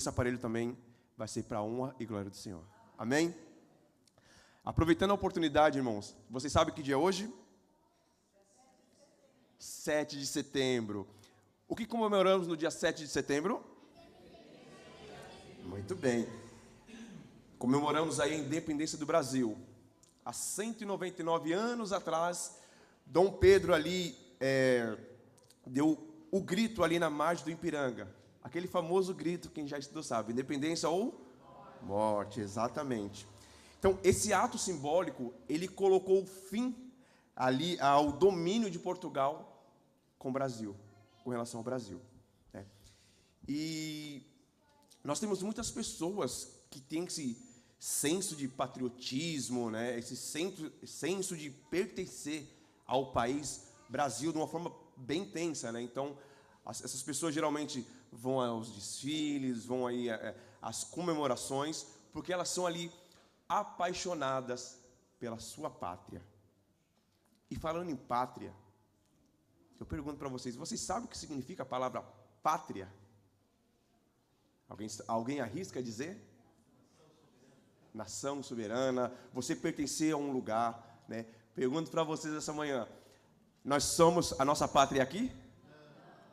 esse aparelho também vai ser para a honra e glória do Senhor. Amém? Aproveitando a oportunidade, irmãos, vocês sabem que dia é hoje? 7 de setembro. O que comemoramos no dia 7 de setembro? Muito bem. Comemoramos aí a independência do Brasil. Há 199 anos atrás, Dom Pedro ali deu o grito ali na margem do Ipiranga. Aquele famoso grito, quem já estudou sabe, independência ou morte, exatamente. Então, esse ato simbólico, ele colocou fim ali ao domínio de Portugal com o Brasil, com relação ao Brasil, né? E nós temos muitas pessoas que têm esse senso de patriotismo, né? Esse senso de pertencer ao país Brasil de uma forma bem tensa, né? Então, essas pessoas geralmente vão aos desfiles, vão aí às comemorações, porque elas são ali apaixonadas pela sua pátria. E falando em pátria, eu pergunto para vocês sabem o que significa a palavra pátria? Alguém arrisca dizer? Nação soberana, você pertencer a um lugar, né? Pergunto para vocês essa manhã, nós somos a nossa pátria aqui?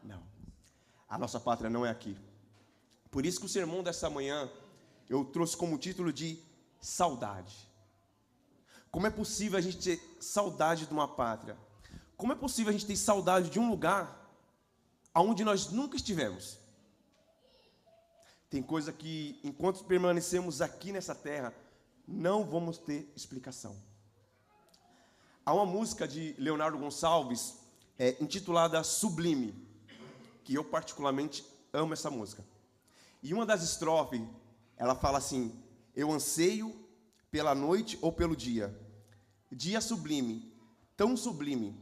Não. A nossa pátria não é aqui. Por isso que o sermão dessa manhã eu trouxe como título de saudade. Como é possível a gente ter saudade de uma pátria? Como é possível a gente ter saudade de um lugar onde nós nunca estivemos? Tem coisa que, enquanto permanecemos aqui nessa terra, não vamos ter explicação. Há uma música de Leonardo Gonçalves, intitulada Sublime, que eu particularmente amo essa música. E uma das estrofes, ela fala assim: eu anseio pela noite ou pelo dia, dia sublime, tão sublime,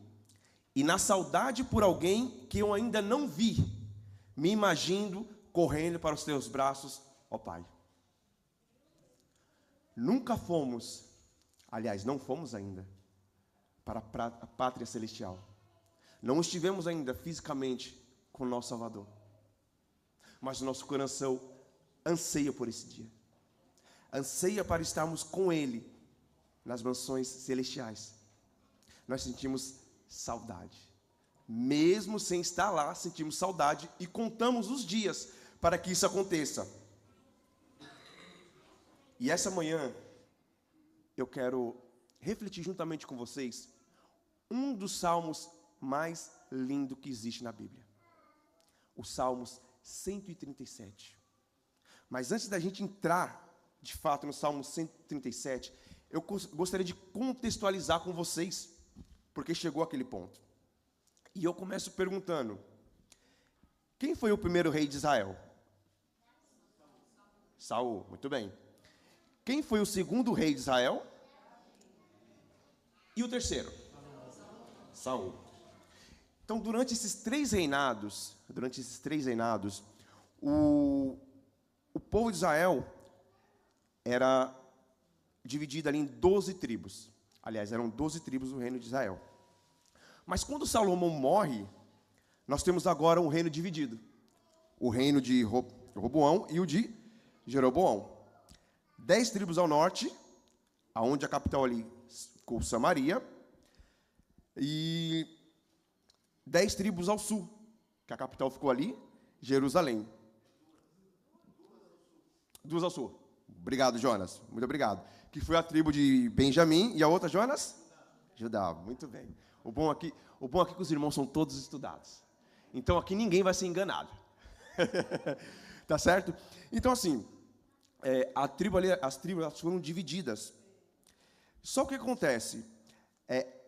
e na saudade por alguém que eu ainda não vi, me imagino correndo para os teus braços, ó Pai. Nunca fomos, aliás, não fomos ainda, para a pátria celestial. Não estivemos ainda fisicamente com o nosso Salvador. Mas o nosso coração anseia por esse dia. Anseia para estarmos com Ele nas mansões celestiais. Nós sentimos saudade. Mesmo sem estar lá, sentimos saudade e contamos os dias para que isso aconteça. E essa manhã, eu quero refletir juntamente com vocês um dos salmos mais lindos que existe na Bíblia. O Salmos 137. Mas antes da gente entrar, de fato, no Salmo 137, eu gostaria de contextualizar com vocês, porque chegou aquele ponto. E eu começo perguntando: quem foi o primeiro rei de Israel? Saul, muito bem. Quem foi o segundo rei de Israel? E o terceiro? Saul. Então, durante esses três reinados, o povo de Israel era dividido ali em 12 tribos. Aliás, eram 12 tribos do reino de Israel. Mas quando Salomão morre, nós temos agora um reino dividido. O reino de Roboão e o de Jeroboão. 10 tribos ao norte, aonde a capital ali ficou Samaria, e 10 tribos ao sul, que a capital ficou ali, Jerusalém. 2 ao sul. Obrigado, Jonas. Muito obrigado. Que foi a tribo de Benjamim e a outra, Jonas? Judá. Muito bem. O bom aqui é que os irmãos são todos estudados. Então aqui ninguém vai ser enganado. Tá certo? Então assim, as tribos elas foram divididas. Só que o que acontece?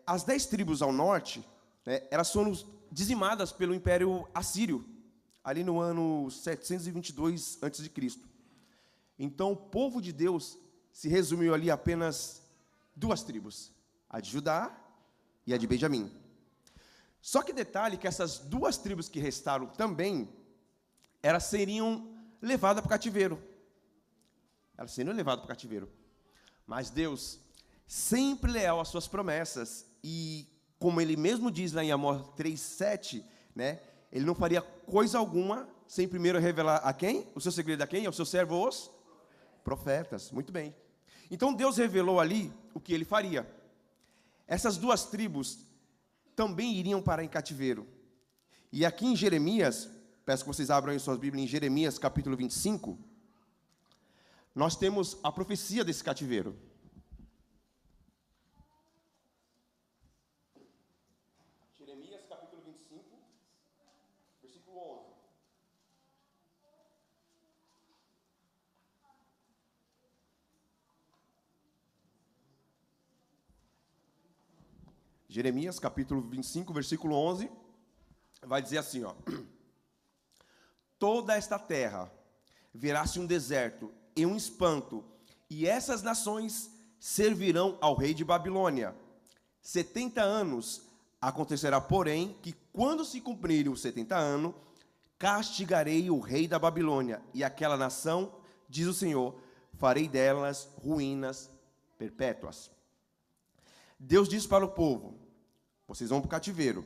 As 10 tribos ao norte, elas foram dizimadas pelo Império Assírio, ali no ano 722 a.C. Então, o povo de Deus se resumiu ali a apenas 2 tribos, a de Judá e a de Benjamim. Só que detalhe que essas 2 tribos que restaram também, elas seriam levadas para o cativeiro. Mas Deus, sempre leal às suas promessas, e como Ele mesmo diz lá em Amós 3:7, né, Ele não faria coisa alguma sem primeiro revelar a quem? O seu segredo a quem? Ao seu servo, os profetas. Muito bem. Então Deus revelou ali o que ele faria. Essas duas tribos também iriam parar em cativeiro. E aqui em Jeremias, peço que vocês abram aí suas Bíblias, em Jeremias capítulo 25, nós temos a profecia desse cativeiro. Jeremias capítulo 25, versículo 11. Jeremias capítulo 25, versículo 11, vai dizer assim, ó: toda esta terra verá-se um deserto e um espanto, e essas nações servirão ao rei de Babilônia 70 anos. Acontecerá, porém, que quando se cumprirem os 70 anos, castigarei o rei da Babilônia e aquela nação, diz o Senhor, farei delas ruínas perpétuas. Deus diz para o povo: vocês vão para o cativeiro.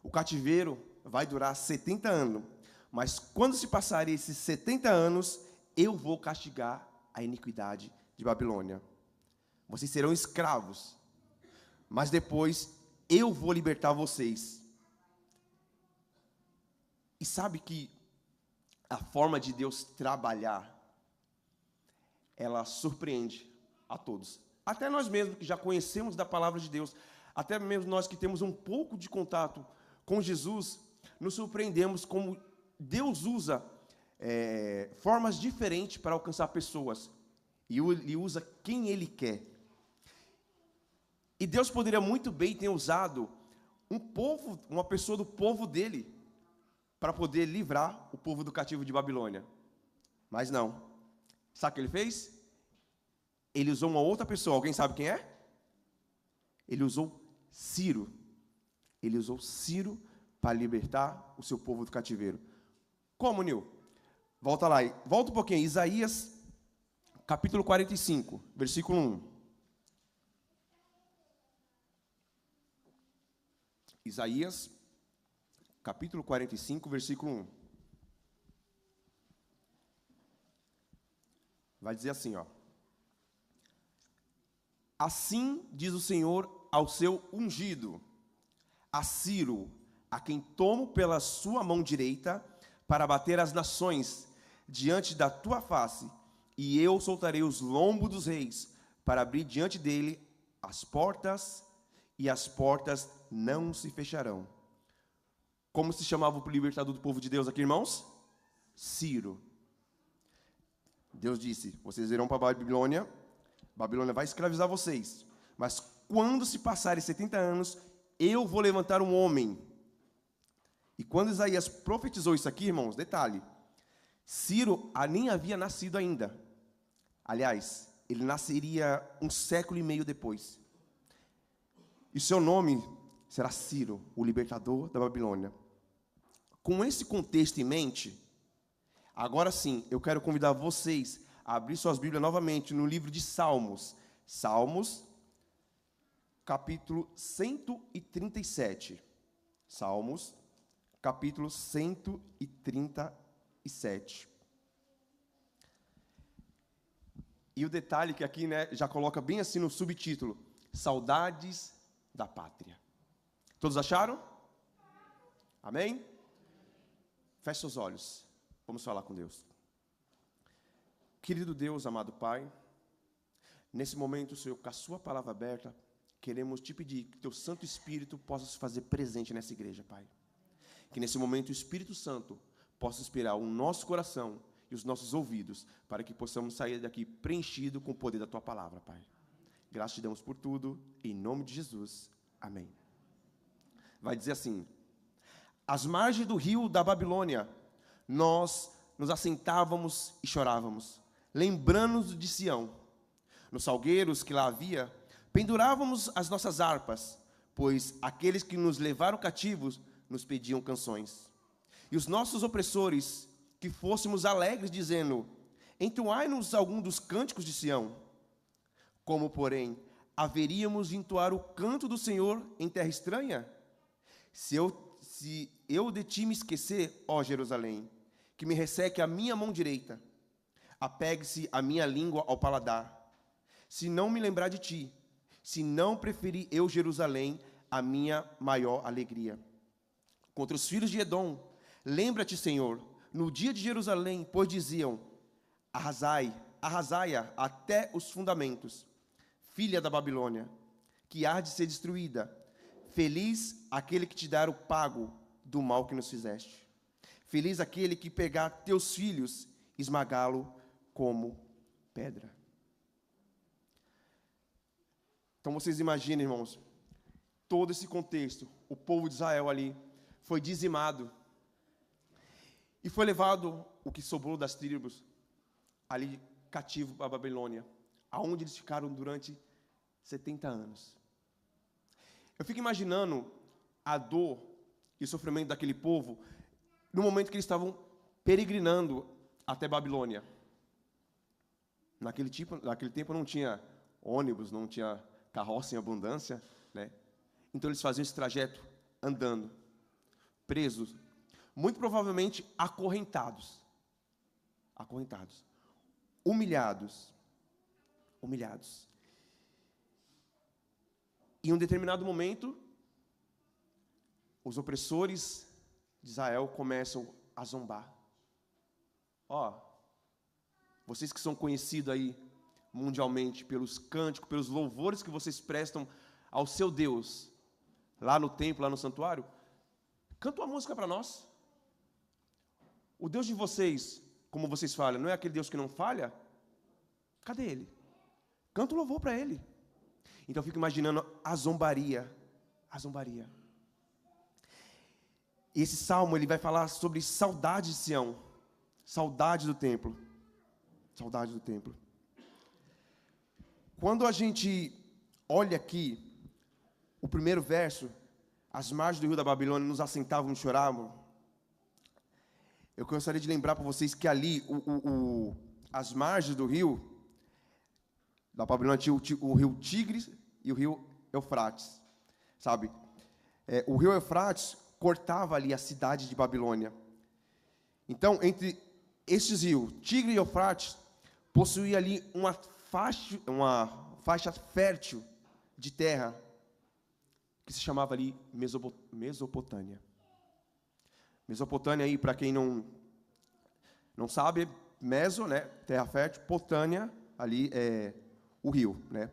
O cativeiro vai durar 70 anos. Mas quando se passarem esses 70 anos, eu vou castigar a iniquidade de Babilônia. Vocês serão escravos. Mas depois eu vou libertar vocês. E sabe que a forma de Deus trabalhar, ela surpreende a todos. Até nós mesmos que já conhecemos da palavra de Deus, até mesmo nós que temos um pouco de contato com Jesus, nos surpreendemos como Deus usa formas diferentes para alcançar pessoas. E Ele usa quem Ele quer. E Deus poderia muito bem ter usado um povo, uma pessoa do povo dele, para poder livrar o povo do cativo de Babilônia. Mas não. Sabe o que Ele fez? Ele usou uma outra pessoa. Alguém sabe quem é? Ele usou Ciro. Ele usou Ciro para libertar o seu povo do cativeiro. Como, Nil? Volta lá. Volta um pouquinho. Isaías, capítulo 45, versículo 1. Isaías, capítulo 45, versículo 1. Vai dizer assim, ó: assim diz o Senhor ao seu ungido, a Ciro, a quem tomo pela sua mão direita, para bater as nações diante da tua face, e eu soltarei os lombos dos reis, para abrir diante dele as portas, e as portas não se fecharão. Como se chamava o libertador do povo de Deus aqui, irmãos? Ciro. Deus disse: vocês irão para a Babilônia, Babilônia vai escravizar vocês, mas quando se passarem 70 anos, eu vou levantar um homem. E quando Isaías profetizou isso aqui, irmãos, detalhe, Ciro nem havia nascido ainda. Aliás, ele nasceria 1 século e meio depois. E seu nome será Ciro, o libertador da Babilônia. Com esse contexto em mente, agora sim, eu quero convidar vocês a abrir suas Bíblias novamente no livro de Salmos. Salmos, capítulo 137. Salmos, capítulo 137. E o detalhe que aqui, já coloca bem assim no subtítulo: Saudades da Pátria. Todos acharam? Amém? Feche seus olhos. Vamos falar com Deus. Querido Deus, amado Pai, nesse momento, Senhor, com a sua palavra aberta, queremos te pedir que teu Santo Espírito possa se fazer presente nessa igreja, Pai. Que nesse momento o Espírito Santo possa inspirar o nosso coração e os nossos ouvidos, para que possamos sair daqui preenchido com o poder da tua palavra, Pai. Graças te damos por tudo, em nome de Jesus. Amém. Vai dizer assim: às margens do rio da Babilônia, nós nos assentávamos e chorávamos, lembrando-nos de Sião. Nos salgueiros que lá havia, pendurávamos as nossas harpas, pois aqueles que nos levaram cativos nos pediam canções. E os nossos opressores, que fôssemos alegres, dizendo: entoai-nos algum dos cânticos de Sião. Como, porém, haveríamos de entoar o canto do Senhor em terra estranha? Se eu de ti me esquecer, ó Jerusalém, que me resseque a minha mão direita. Apegue-se a minha língua ao paladar. Se não me lembrar de ti, se não preferir eu Jerusalém, a minha maior alegria. Contra os filhos de Edom, lembra-te, Senhor, no dia de Jerusalém, pois diziam, arrasai-a até os fundamentos, filha da Babilônia, que há de ser destruída. Feliz aquele que te dar o pago do mal que nos fizeste. Feliz aquele que pegar teus filhos, esmagá-lo como pedra. Então vocês imaginem, irmãos, todo esse contexto, o povo de Israel ali foi dizimado e foi levado, o que sobrou das tribos, ali cativo para a Babilônia, aonde eles ficaram durante 70 anos. Eu fico imaginando a dor e o sofrimento daquele povo no momento que eles estavam peregrinando até Babilônia. Naquele tempo não tinha ônibus, não tinha carroça em abundância, né? Então eles faziam esse trajeto andando, presos, muito provavelmente acorrentados, humilhados. Em um determinado momento, os opressores de Israel começam a zombar. Vocês que são conhecidos aí mundialmente pelos cânticos, pelos louvores que vocês prestam ao seu Deus, lá no templo, lá no santuário, canta uma música para nós. O Deus de vocês, como vocês falam, não é aquele Deus que não falha? Cadê Ele? Canta um louvor para Ele. Então eu fico imaginando a zombaria. E esse salmo, ele vai falar sobre saudade de Sião, saudade do templo. Quando a gente olha aqui, o primeiro verso, as margens do rio da Babilônia nos assentavam e choravam, eu gostaria de lembrar para vocês que ali, as margens do rio da Babilônia tinha o rio Tigres e o rio Eufrates, sabe? O rio Eufrates cortava ali a cidade de Babilônia. Então, entre estes rios, Tigre e Eufrates, possuía ali uma faixa fértil de terra, que se chamava ali Mesopotâmia. Mesopotâmia, aí, para quem não sabe, Meso, né, terra fértil, Potâmia, ali é o rio, né?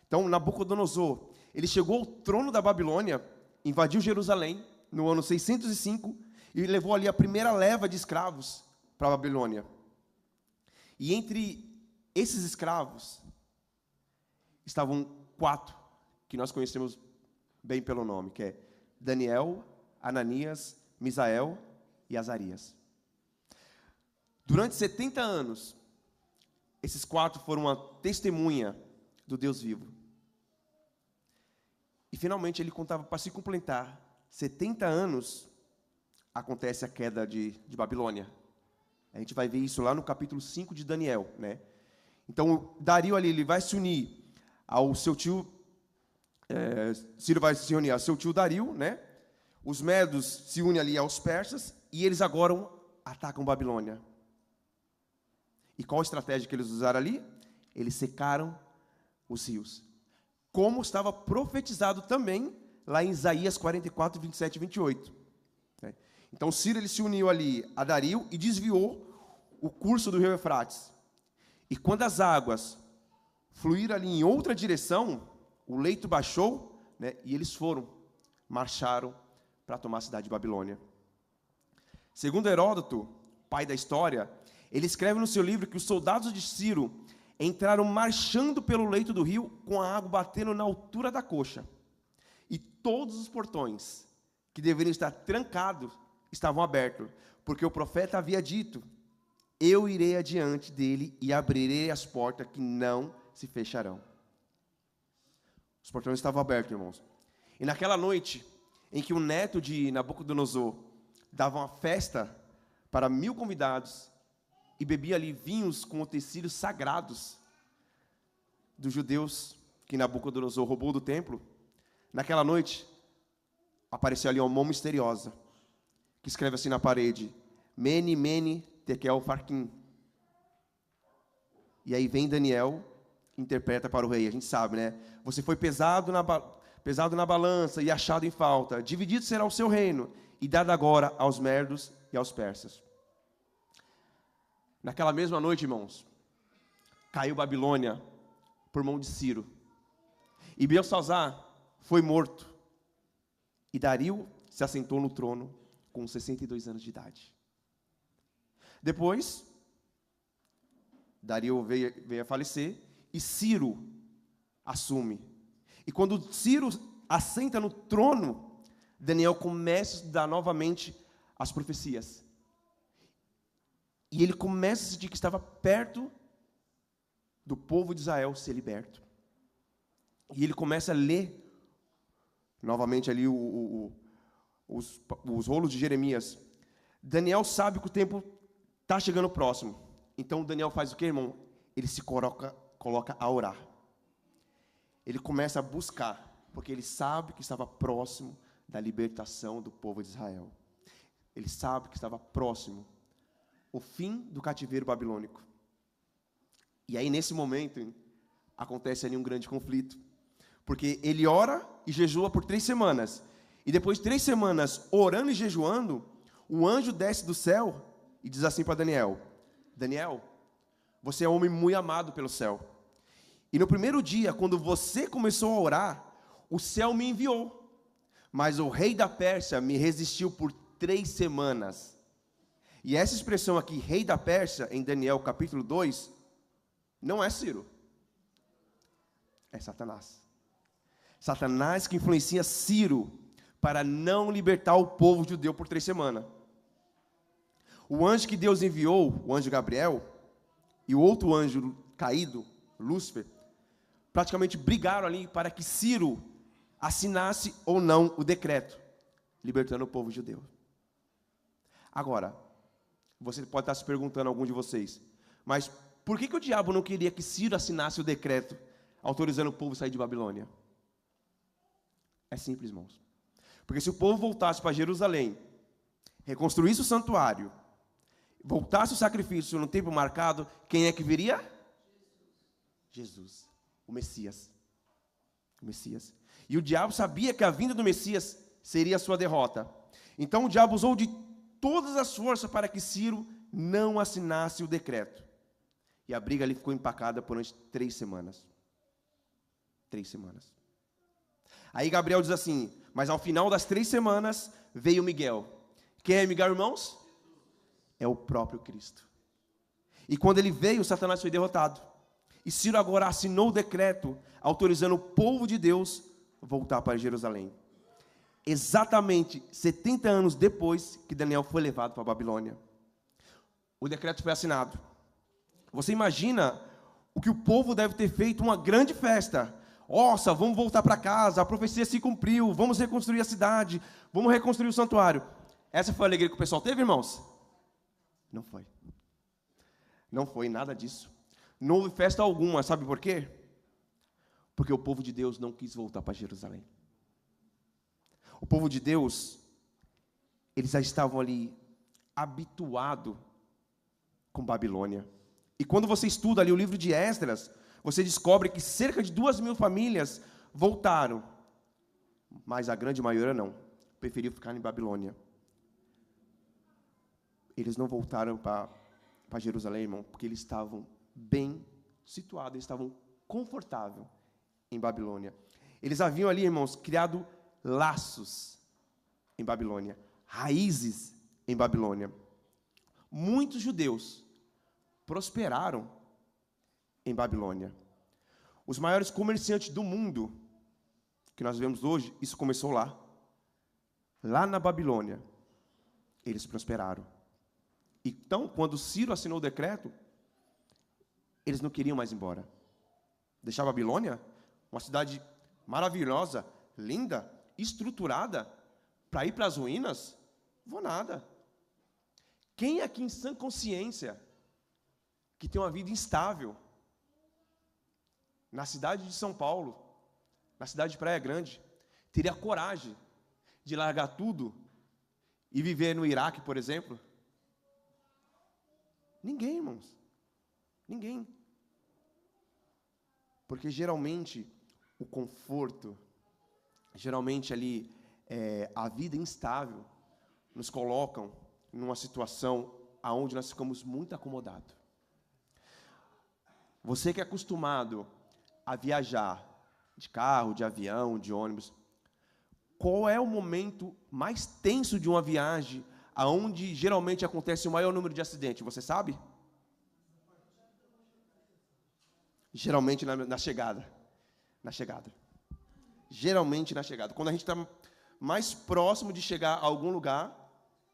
Então, Nabucodonosor, ele chegou ao trono da Babilônia, invadiu Jerusalém no ano 605 e levou ali a primeira leva de escravos para a Babilônia. E entre esses escravos estavam 4 que nós conhecemos bem pelo nome, que é Daniel, Ananias, Misael e Azarias. Durante 70 anos, esses 4 foram uma testemunha do Deus vivo. E finalmente ele contava para se completar 70 anos, acontece a queda de Babilônia. A gente vai ver isso lá no capítulo 5 de Daniel, né? Então, Dario ali, ele vai se unir ao seu tio, Ciro vai se unir ao seu tio Dario, né? Os medos se unem ali aos persas, e eles agora atacam Babilônia. E qual a estratégia que eles usaram ali? Eles secaram os rios. Como estava profetizado também lá em Isaías 44, 27 e 28. Então, Ciro ele se uniu ali a Dario e desviou o curso do rio Eufrates. E quando as águas fluíram ali em outra direção, o leito baixou, né, e eles marcharam para tomar a cidade de Babilônia. Segundo Heródoto, pai da história, ele escreve no seu livro que os soldados de Ciro entraram marchando pelo leito do rio com a água batendo na altura da coxa. E todos os portões que deveriam estar trancados estavam abertos, porque o profeta havia dito: eu irei adiante dele e abrirei as portas que não se fecharão. Os portões estavam abertos, irmãos. E naquela noite em que o neto de Nabucodonosor dava uma festa para 1000 convidados e bebia ali vinhos com utensílios sagrados dos judeus que Nabucodonosor roubou do templo, naquela noite apareceu ali uma mão misteriosa que escreve assim na parede: Mene, mene, tekel, farquim. E aí vem Daniel, interpreta para o rei. A gente sabe, né? Você foi pesado na balança e achado em falta. Dividido será o seu reino e dado agora aos medos e aos persas. Naquela mesma noite, irmãos, caiu Babilônia por mão de Ciro. E Belsazar foi morto. E Dario se assentou no trono com 62 anos de idade. Depois, Dario veio a falecer e Ciro assume. E quando Ciro assenta no trono, Daniel começa a estudar novamente as profecias. E ele começa a sentir que estava perto do povo de Israel ser liberto. E ele começa a ler novamente ali os rolos de Jeremias. Daniel sabe que o tempo está chegando próximo. Então Daniel faz o que, irmão? Ele se coloca a orar. Ele começa a buscar, porque ele sabe que estava próximo da libertação do povo de Israel. Ele sabe que estava próximo o fim do cativeiro babilônico. E aí, nesse momento, acontece ali um grande conflito. Porque ele ora e jejua por 3 semanas. E depois de 3 semanas orando e jejuando, o anjo desce do céu e diz assim para Daniel: Daniel, você é um homem muito amado pelo céu. E no primeiro dia, quando você começou a orar, o céu me enviou. Mas o rei da Pérsia me resistiu por 3 semanas. E essa expressão aqui, rei da Pérsia, em Daniel capítulo 2, não é Ciro. É Satanás. Satanás que influencia Ciro para não libertar o povo judeu por 3 semanas. O anjo que Deus enviou, o anjo Gabriel, e o outro anjo caído, Lúcifer, praticamente brigaram ali para que Ciro assinasse ou não o decreto, libertando o povo judeu. Agora, você pode estar se perguntando, algum de vocês, mas por que o diabo não queria que Ciro assinasse o decreto autorizando o povo a sair de Babilônia? É simples, irmãos. Porque se o povo voltasse para Jerusalém, reconstruísse o santuário, voltasse o sacrifício no tempo marcado, quem é que viria? Jesus, o Messias. O Messias. E o diabo sabia que a vinda do Messias seria a sua derrota. Então o diabo usou de todas as forças para que Ciro não assinasse o decreto. E a briga ali ficou empacada por 3 semanas. 3 semanas. Aí Gabriel diz assim: mas ao final das 3 semanas veio Miguel. Quem é Miguel, irmãos? É o próprio Cristo. E quando ele veio, Satanás foi derrotado. E Ciro agora assinou o decreto autorizando o povo de Deus voltar para Jerusalém. Exatamente 70 anos depois que Daniel foi levado para a Babilônia. O decreto foi assinado. Você imagina o que o povo deve ter feito? Uma grande festa. Nossa, vamos voltar para casa, a profecia se cumpriu, vamos reconstruir a cidade, vamos reconstruir o santuário. Essa foi a alegria que o pessoal teve, irmãos? Não foi. Não foi nada disso. Não houve festa alguma, sabe por quê? Porque o povo de Deus não quis voltar para Jerusalém. O povo de Deus, eles já estavam ali habituados com Babilônia. E quando você estuda ali o livro de Esdras, você descobre que cerca de 2.000 famílias voltaram, mas a grande maioria não, preferiu ficar em Babilônia. Eles não voltaram para Jerusalém, irmão, porque eles estavam bem situados, eles estavam confortáveis em Babilônia. Eles haviam ali, irmãos, criado laços em Babilônia, raízes em Babilônia. Muitos judeus prosperaram em Babilônia. Os maiores comerciantes do mundo que nós vemos hoje, isso começou lá. Lá na Babilônia, eles prosperaram. Então, quando Ciro assinou o decreto, eles não queriam mais ir embora. Deixar a Babilônia, uma cidade maravilhosa, linda, estruturada, para ir para as ruínas? Vou nada. Quem aqui em sã consciência, que tem uma vida instável, na cidade de São Paulo, na cidade de Praia Grande, teria coragem de largar tudo e viver no Iraque, por exemplo? Ninguém, irmãos. Ninguém. Porque geralmente o conforto, geralmente ali a vida instável, nos colocam numa situação onde nós ficamos muito acomodados. Você que é acostumado a viajar de carro, de avião, de ônibus, qual é o momento mais tenso de uma viagem, aonde geralmente acontece o maior número de acidentes? Você sabe? Geralmente na chegada. Na chegada. Geralmente na chegada. Quando a gente está mais próximo de chegar a algum lugar,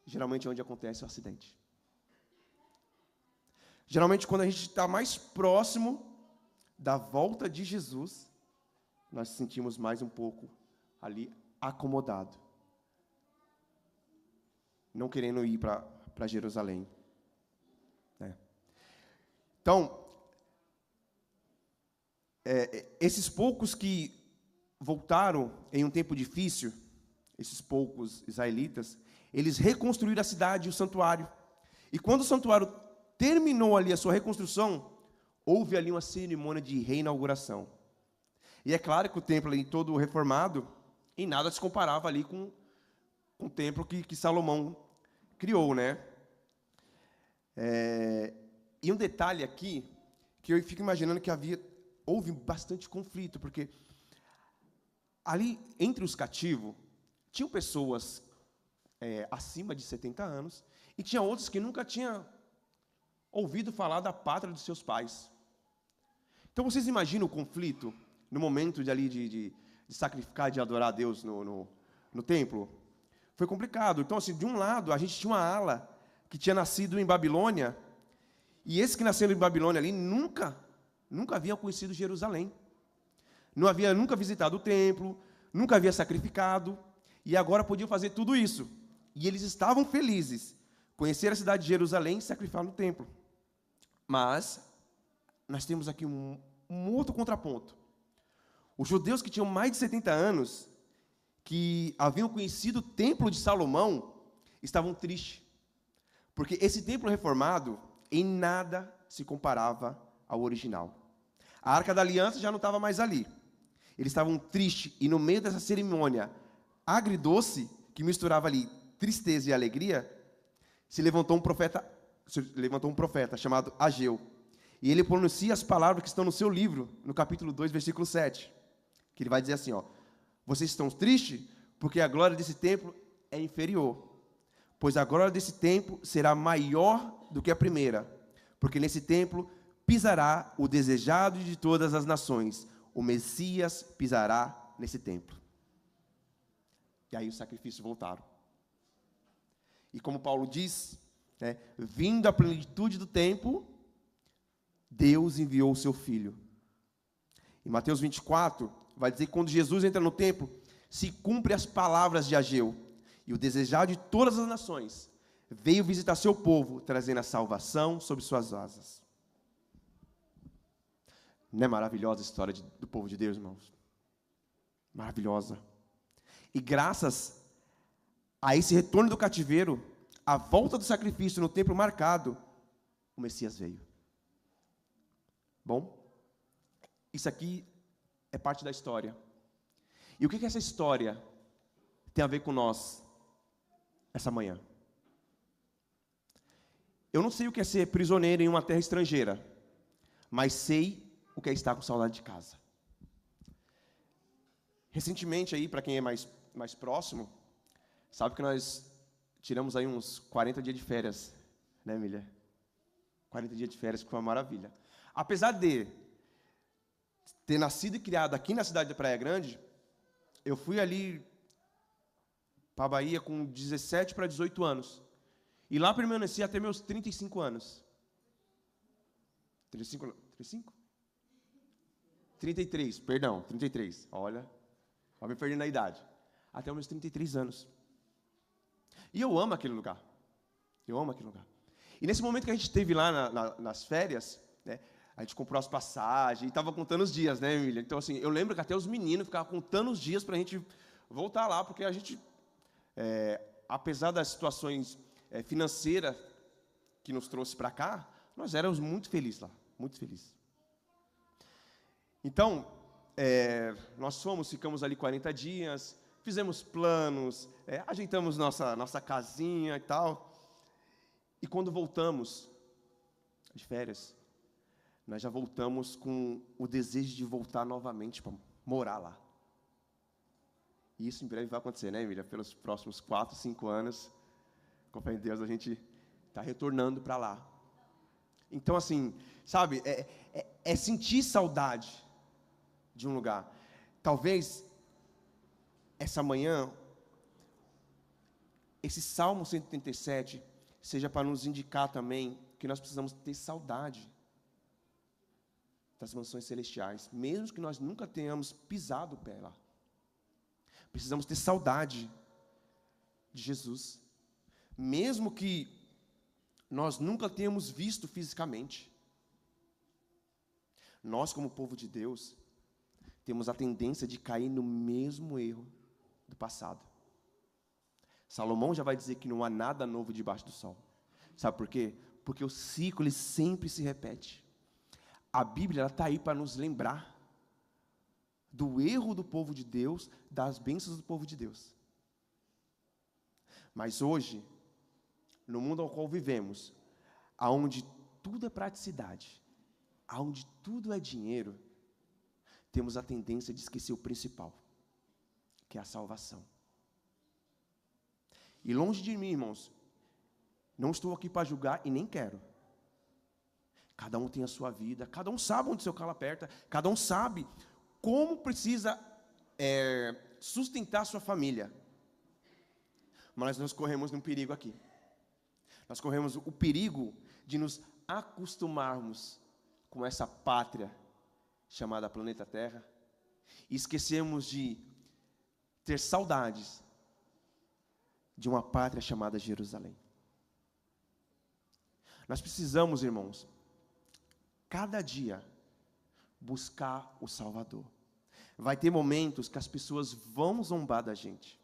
geralmente é onde acontece o acidente. Geralmente, quando a gente está mais próximo da volta de Jesus, nós nos sentimos mais um pouco ali acomodado, não querendo ir para Jerusalém. Então, esses poucos que voltaram em um tempo difícil, esses poucos israelitas, eles reconstruíram a cidade e o santuário. E quando o santuário terminou ali a sua reconstrução, houve ali uma cerimônia de reinauguração. E é claro que o templo ali todo reformado, em nada se comparava ali com o templo que Salomão criou, né? E um detalhe aqui, que eu fico imaginando que houve bastante conflito, porque ali entre os cativos, tinham pessoas acima de 70 anos, e tinha outros que nunca tinham ouvido falar da pátria dos seus pais. Então, vocês imaginam o conflito no momento de sacrificar, de adorar a Deus no templo? Foi complicado. Então, assim, de um lado, a gente tinha uma ala que tinha nascido em Babilônia, e esse que nasceu em Babilônia ali nunca havia conhecido Jerusalém. Não havia nunca visitado o templo, nunca havia sacrificado, e agora podiam fazer tudo isso. E eles estavam felizes, conhecer a cidade de Jerusalém e sacrificar no templo. Mas nós temos aqui um outro contraponto. Os judeus que tinham mais de 70 anos, que haviam conhecido o templo de Salomão, estavam tristes, porque esse templo reformado em nada se comparava ao original. A Arca da Aliança já não estava mais ali. Eles estavam tristes, e no meio dessa cerimônia agridoce, que misturava ali tristeza e alegria, se levantou um profeta chamado Ageu. E ele pronuncia as palavras que estão no seu livro, no capítulo 2, versículo 7. Que ele vai dizer assim, vocês estão tristes porque a glória desse templo é inferior. Pois a glória desse templo será maior do que a primeira. Porque nesse templo pisará o desejado de todas as nações. O Messias pisará nesse templo. E aí os sacrifícios voltaram. E como Paulo diz, vindo a plenitude do tempo, Deus enviou o seu Filho. Em Mateus 24, vai dizer que quando Jesus entra no templo, se cumpre as palavras de Ageu. E o desejado de todas as nações veio visitar seu povo, trazendo a salvação sob suas asas. Não é maravilhosa a história do povo de Deus, irmãos? Maravilhosa. E graças a esse retorno do cativeiro, a volta do sacrifício no templo marcado, o Messias veio. Bom, isso aqui é parte da história. E o que essa história tem a ver com nós essa manhã? Eu não sei o que é ser prisioneiro em uma terra estrangeira, mas sei o que é estar com saudade de casa. Recentemente aí, para quem é mais próximo, sabe que nós tiramos aí uns 40 dias de férias, né, Emília? 40 dias de férias, que foi uma maravilha. Apesar de ter nascido e criado aqui na cidade de Praia Grande, eu fui ali para a Bahia com 17 para 18 anos. E lá permaneci até meus 35 anos. 35? 33, perdão, 33. Olha, me perdendo na idade. Até os meus 33 anos. E eu amo aquele lugar. Eu amo aquele lugar. E nesse momento que a gente esteve lá nas férias, né, a gente comprou as passagens e estava contando os dias, né, Emília? Então, assim, eu lembro que até os meninos ficavam contando os dias para a gente voltar lá, porque a gente, apesar das situações financeiras que nos trouxe para cá, Nós éramos muito felizes lá, muito felizes. Então, nós ficamos ali 40 dias, fizemos planos, ajeitamos nossa casinha e tal. E quando voltamos de férias, nós já voltamos com o desejo de voltar novamente para morar lá. E isso em breve vai acontecer, né, Emília? Pelos próximos 4, 5 anos, com fé em Deus, a gente está retornando para lá. Então, assim, sabe, é sentir saudade de um lugar. Talvez, essa manhã, esse Salmo 137 seja para nos indicar também que nós precisamos ter saudade das mansões celestiais, mesmo que nós nunca tenhamos pisado o pé lá. Precisamos ter saudade de Jesus, mesmo que nós nunca tenhamos visto fisicamente. Nós, como povo de Deus, temos a tendência de cair no mesmo erro do passado. Salomão já vai dizer que não há nada novo debaixo do sol. Sabe por quê? Porque o ciclo ele sempre se repete. A Bíblia está aí para nos lembrar do erro do povo de Deus, das bênçãos do povo de Deus. Mas hoje, no mundo ao qual vivemos, aonde tudo é praticidade, aonde tudo é dinheiro, temos a tendência de esquecer o principal, que é a salvação. E longe de mim, irmãos, não estou aqui para julgar e nem quero. Cada um tem a sua vida, cada um sabe onde seu calo aperta, cada um sabe como precisa sustentar sua família. Mas nós corremos um perigo aqui. Nós corremos o perigo de nos acostumarmos com essa pátria chamada planeta Terra e esquecermos de ter saudades de uma pátria chamada Jerusalém. Nós precisamos, irmãos, cada dia buscar o Salvador. Vai ter momentos que as pessoas vão zombar da gente.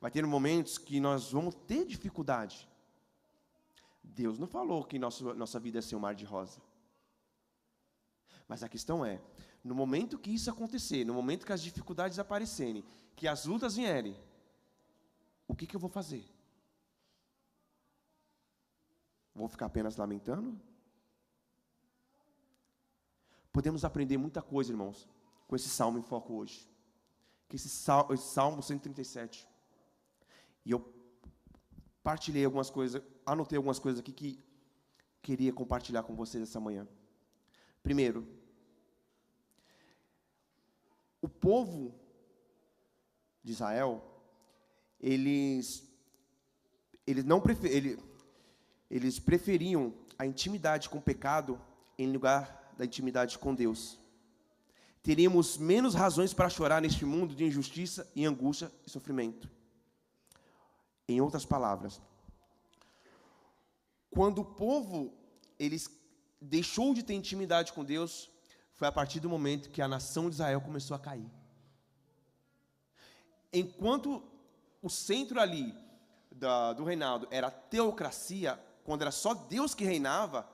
Vai ter momentos que nós vamos ter dificuldade. Deus não falou que nossa vida é ser um mar de rosa. Mas a questão é, no momento que isso acontecer, no momento que as dificuldades aparecerem, que as lutas vierem, o que eu vou fazer? Vou ficar apenas lamentando? Podemos aprender muita coisa, irmãos, com esse salmo em foco hoje. Que esse salmo 137. E eu partilhei algumas coisas, anotei algumas coisas aqui que queria compartilhar com vocês essa manhã. Primeiro, o povo de Israel, eles preferiam a intimidade com o pecado em lugar da intimidade com Deus. Teríamos menos razões para chorar neste mundo de injustiça e angústia e sofrimento. Em outras palavras, quando o povo deixou de ter intimidade com Deus, foi a partir do momento que a nação de Israel começou a cair. Enquanto o centro ali do reinado era a teocracia, quando era só Deus que reinava,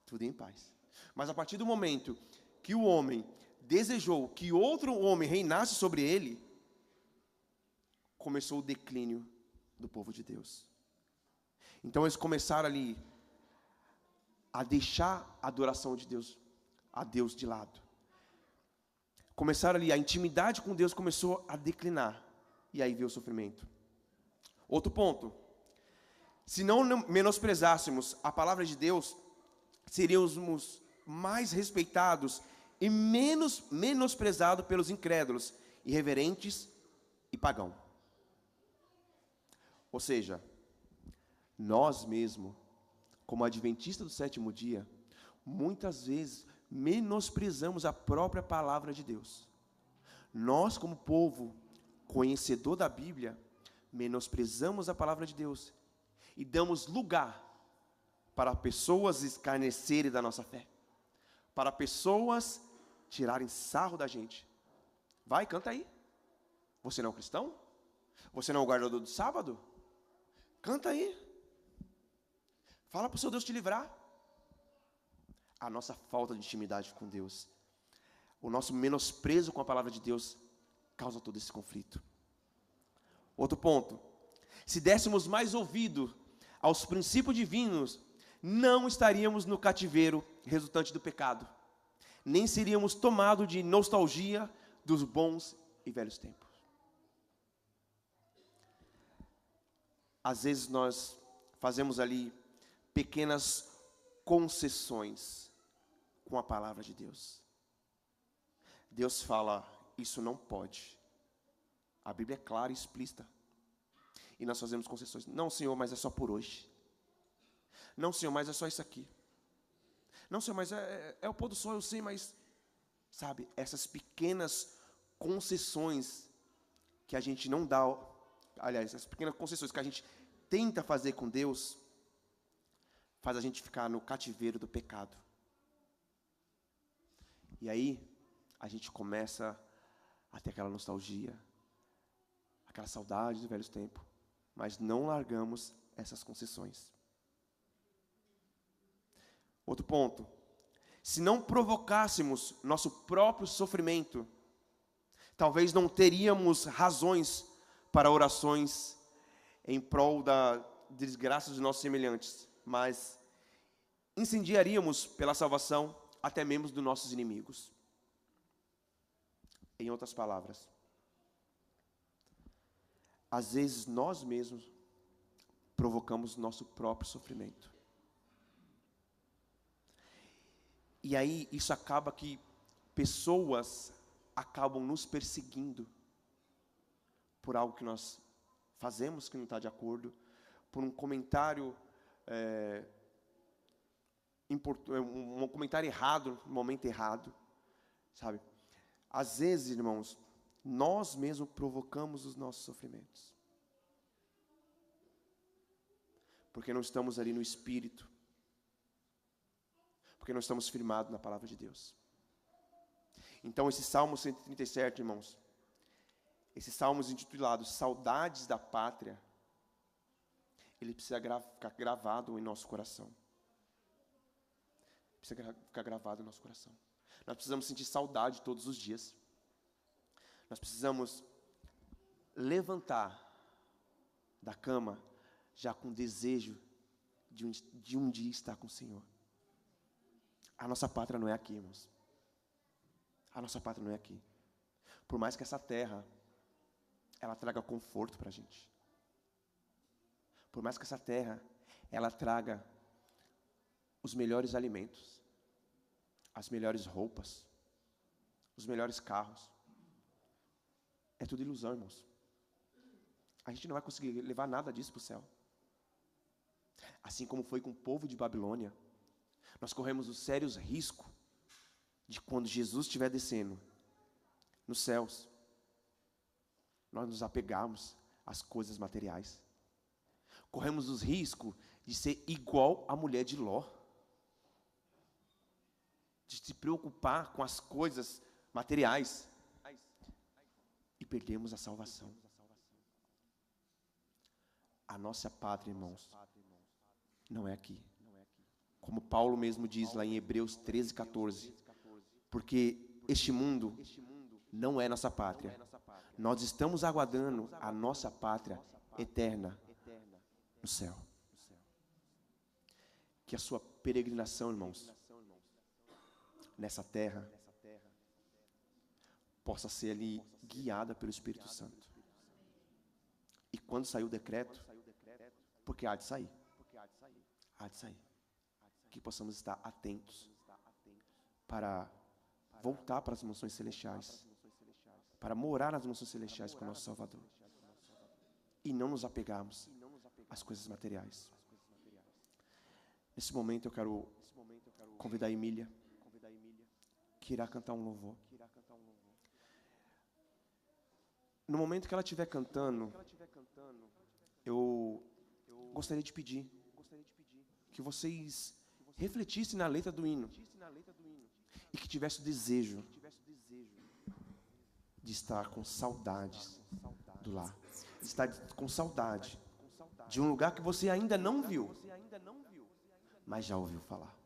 tudo em paz. Mas a partir do momento que o homem desejou que outro homem reinasse sobre ele, começou o declínio do povo de Deus. Então eles começaram ali a deixar a adoração de Deus, a Deus de lado. Começaram ali, a intimidade com Deus começou a declinar. E aí veio o sofrimento. Outro ponto. Se não menosprezássemos a palavra de Deus, seríamos mais respeitados e menos menosprezados pelos incrédulos, irreverentes e pagãos. Ou seja, nós mesmos, como adventistas do sétimo dia, muitas vezes menosprezamos a própria palavra de Deus. Nós, como povo conhecedor da Bíblia, menosprezamos a palavra de Deus e damos lugar para pessoas escarnecerem da nossa fé, para pessoas tirarem sarro da gente. Vai, canta aí. Você não é um cristão? Você não é um guardador do sábado? Canta aí. Fala para o seu Deus te livrar. A nossa falta de intimidade com Deus, o nosso menosprezo com a palavra de Deus, causa todo esse conflito. Outro ponto: se dessemos mais ouvido aos princípios divinos, não estaríamos no cativeiro resultante do pecado, nem seríamos tomados de nostalgia dos bons e velhos tempos. Às vezes nós fazemos ali pequenas concessões com a palavra de Deus. Deus fala, isso não pode. A Bíblia é clara e explícita. E nós fazemos concessões. Não, Senhor, mas é só por hoje. Não, Senhor, mas é só isso aqui. Não, Senhor, mas é o pôr do sol, eu sei, mas... Sabe, essas pequenas concessões que a gente não dá... Aliás, essas pequenas concessões que a gente tenta fazer com Deus, faz a gente ficar no cativeiro do pecado. E aí, a gente começa a ter aquela nostalgia, aquela saudade dos velhos tempos, mas não largamos essas concessões. Outro ponto: se não provocássemos nosso próprio sofrimento, talvez não teríamos razões para orações em prol da desgraça dos nossos semelhantes, mas incendiaríamos pela salvação até mesmo dos nossos inimigos. Em outras palavras, às vezes nós mesmos provocamos nosso próprio sofrimento. E aí isso acaba que pessoas acabam nos perseguindo por algo que nós fazemos que não está de acordo, por um comentário um comentário errado, no momento errado, sabe? Às vezes, irmãos, nós mesmos provocamos os nossos sofrimentos, porque não estamos ali no Espírito, porque não estamos firmados na palavra de Deus. Então, esse Salmo 137, irmãos, esse Salmo intitulado Saudades da Pátria, ele precisa ficar gravado em nosso coração. Precisa ficar gravado no nosso coração. Nós precisamos sentir saudade todos os dias. Nós precisamos levantar da cama já com desejo de um dia estar com o Senhor. A nossa pátria não é aqui, irmãos. A nossa pátria não é aqui. Por mais que essa terra, ela traga conforto para a gente. Por mais que essa terra, ela traga os melhores alimentos, as melhores roupas, os melhores carros. É tudo ilusão, irmãos. A gente não vai conseguir levar nada disso para o céu. Assim como foi com o povo de Babilônia, nós corremos os sérios riscos de quando Jesus estiver descendo nos céus, nós nos apegarmos às coisas materiais. Corremos os riscos de ser igual a mulher de Ló, de se preocupar com as coisas materiais e perdemos a salvação. A nossa pátria, irmãos, não é aqui. Como Paulo mesmo diz lá em Hebreus 13:14, porque este mundo não é nossa pátria. Nós estamos aguardando a nossa pátria eterna no céu. Que a sua peregrinação, irmãos, nessa terra, possa ser ali guiada pelo Espírito Santo. E quando sair o decreto, porque há de sair, que possamos estar atentos para voltar para as mansões celestiais, para morar nas mansões celestiais com o nosso Salvador, e não nos apegarmos às coisas materiais. Nesse momento eu quero convidar a Emília, que irá cantar um louvor. No momento que ela estiver cantando, eu gostaria de pedir que vocês refletissem na letra do hino e que tivesse o desejo de estar com saudades do lar, de estar com saudade de um lugar que você ainda não viu, mas já ouviu falar.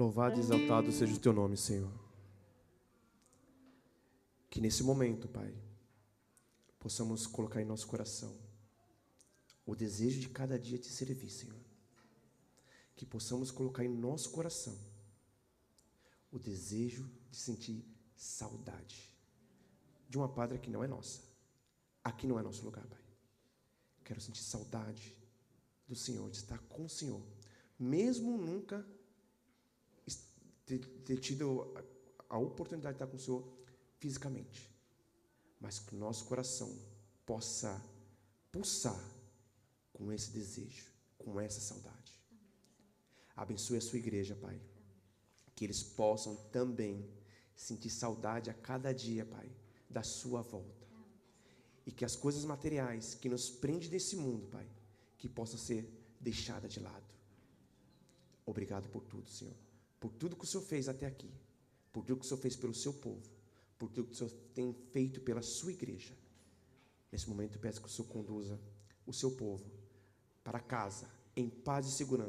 Louvado e exaltado seja o teu nome, Senhor. Que nesse momento, Pai, possamos colocar em nosso coração o desejo de cada dia te servir, Senhor. Que possamos colocar em nosso coração o desejo de sentir saudade de uma pátria que não é nossa. Aqui não é nosso lugar, Pai. Quero sentir saudade do Senhor, de estar com o Senhor, mesmo nunca ter tido a oportunidade de estar com o Senhor fisicamente, mas que o nosso coração possa pulsar com esse desejo, com essa saudade. Abençoe a sua igreja, Pai, que eles possam também sentir saudade a cada dia, Pai, da sua volta, e que as coisas materiais que nos prendem desse mundo, Pai, que possam ser deixadas de lado. Obrigado por tudo, Senhor, por tudo que o Senhor fez até aqui, por tudo que o Senhor fez pelo seu povo, por tudo que o Senhor tem feito pela sua igreja. Nesse momento, eu peço que o Senhor conduza o seu povo para casa, em paz e segurança.